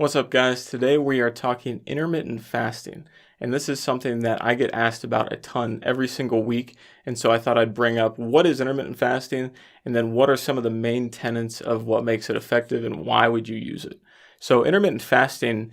What's up, guys? Today we are talking intermittent fasting, and this is something that I get asked about a ton every single week, and so I thought I'd bring up what is intermittent fasting, and then what are some of the main tenets of what makes it effective and why would you use it. So intermittent fasting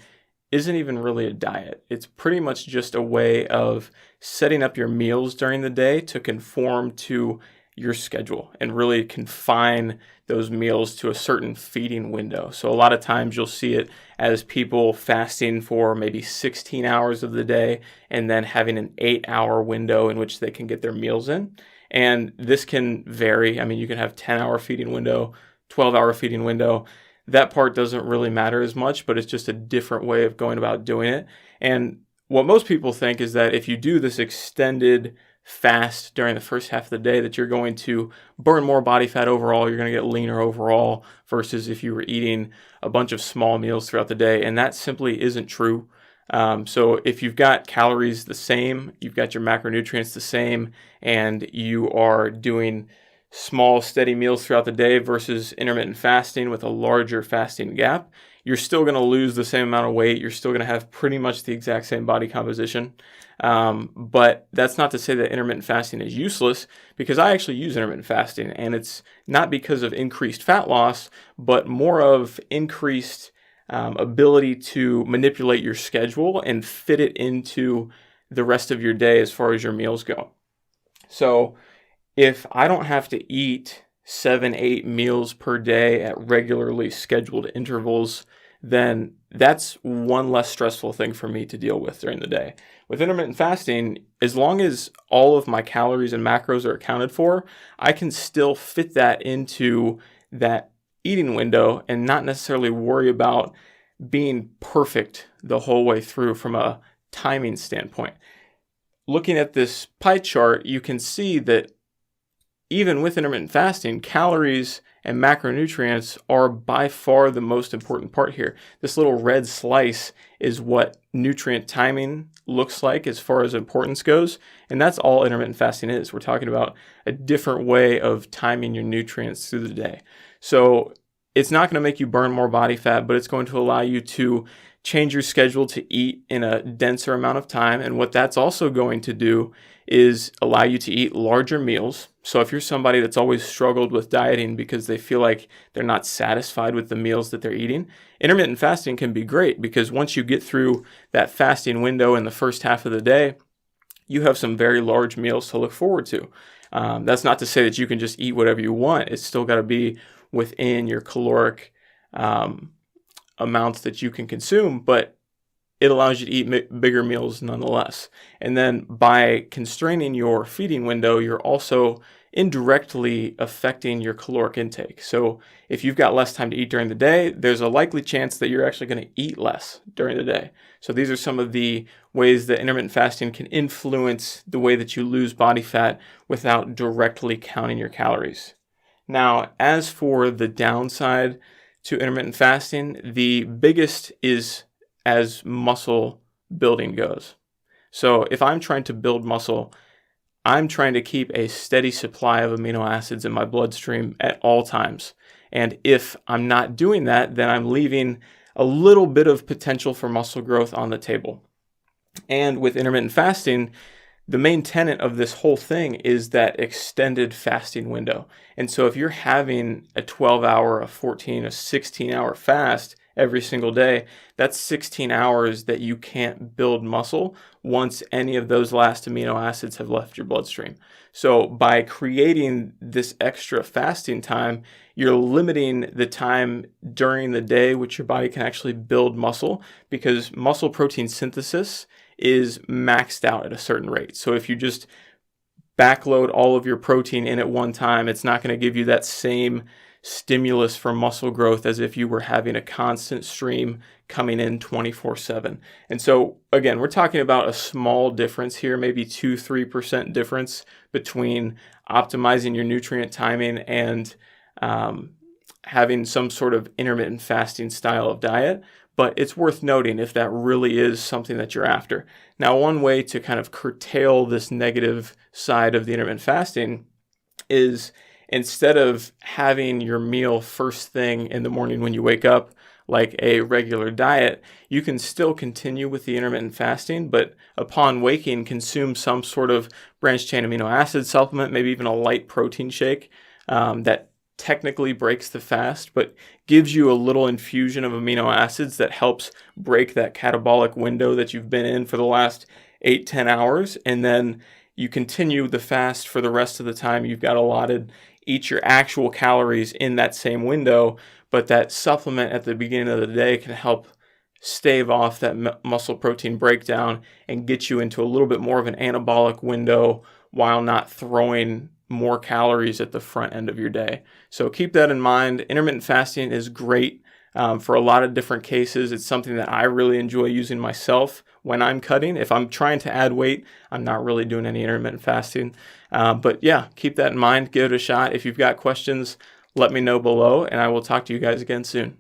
isn't even really a diet. It's pretty much just a way of setting up your meals during the day to conform to your schedule and really confine those meals to a certain feeding window. So a lot of times you'll see it as people fasting for maybe 16 hours of the day and then having an 8-hour window in which they can get their meals in. And this can vary. I mean, you can have 10-hour feeding window, 12-hour feeding window. That part doesn't really matter as much, but it's just a different way of going about doing it. And what most people think is that if you do this extended fast during the first half of the day, that you're going to burn more body fat overall, you're going to get leaner overall, versus if you were eating a bunch of small meals throughout the day. And that simply isn't true. So if you've got calories the same, you've got your macronutrients the same, and you are doing small, steady meals throughout the day versus intermittent fasting with a larger fasting gap, you're still going to lose the same amount of weight. You're still going to have pretty much the exact same body composition. But that's not to say that intermittent fasting is useless, because I actually use intermittent fasting, and it's not because of increased fat loss, but more of increased ability to manipulate your schedule and fit it into the rest of your day as far as your meals go. So if I don't have to eat 7-8 meals per day at regularly scheduled intervals, then that's one less stressful thing for me to deal with during the day. With intermittent fasting, as long as all of my calories and macros are accounted for, I can still fit that into that eating window and not necessarily worry about being perfect the whole way through from a timing standpoint. Looking at this pie chart, you can see that even with intermittent fasting, calories and macronutrients are by far the most important part here. This little red slice is what nutrient timing looks like as far as importance goes, and that's all intermittent fasting is. We're talking about a different way of timing your nutrients through the day. So it's not going to make you burn more body fat, but it's going to allow you to change your schedule to eat in a denser amount of time. And what that's also going to do is allow you to eat larger meals. So if you're somebody that's always struggled with dieting because they feel like they're not satisfied with the meals that they're eating, intermittent fasting can be great, because once you get through that fasting window in the first half of the day, you have some very large meals to look forward to. That's not to say that you can just eat whatever you want. It's still got to be within your caloric amounts that you can consume, but it allows you to eat bigger meals nonetheless. And then by constraining your feeding window, you're also indirectly affecting your caloric intake. So if you've got less time to eat during the day, there's a likely chance that you're actually going to eat less during the day. So these are some of the ways that intermittent fasting can influence the way that you lose body fat without directly counting your calories. Now, as for the downside to intermittent fasting, the biggest is as muscle building goes. So if I'm trying to build muscle, I'm trying to keep a steady supply of amino acids in my bloodstream at all times. And if I'm not doing that, then I'm leaving a little bit of potential for muscle growth on the table. And with intermittent fasting, the main tenet of this whole thing is that extended fasting window. And so if you're having a 12-hour, a 14, a 16-hour fast every single day, that's 16 hours that you can't build muscle once any of those last amino acids have left your bloodstream. So by creating this extra fasting time, you're limiting the time during the day which your body can actually build muscle, because muscle protein synthesis is maxed out at a certain rate. So if you just backload all of your protein in at one time, it's not going to give you that same stimulus for muscle growth as if you were having a constant stream coming in 24/7. And so again, we're talking about a small difference here, maybe 2-3% difference between optimizing your nutrient timing and having some sort of intermittent fasting style of diet. But it's worth noting if that really is something that you're after. Now, one way to kind of curtail this negative side of the intermittent fasting is, instead of having your meal first thing in the morning when you wake up, like a regular diet, you can still continue with the intermittent fasting, but upon waking, consume some sort of branched chain amino acid supplement, maybe even a light protein shake that technically breaks the fast, but gives you a little infusion of amino acids that helps break that catabolic window that you've been in for the last 8-10 hours. And then you continue the fast for the rest of the time you've got allotted. Eat your actual calories in that same window, but that supplement at the beginning of the day can help stave off that muscle protein breakdown and get you into a little bit more of an anabolic window while not throwing more calories at the front end of your day. So keep that in mind. Intermittent fasting is great for a lot of different cases. It's something that I really enjoy using myself when I'm cutting. If I'm trying to add weight, I'm not really doing any intermittent fasting. But yeah, keep that in mind. Give it a shot. If you've got questions, let me know below, and I will talk to you guys again soon.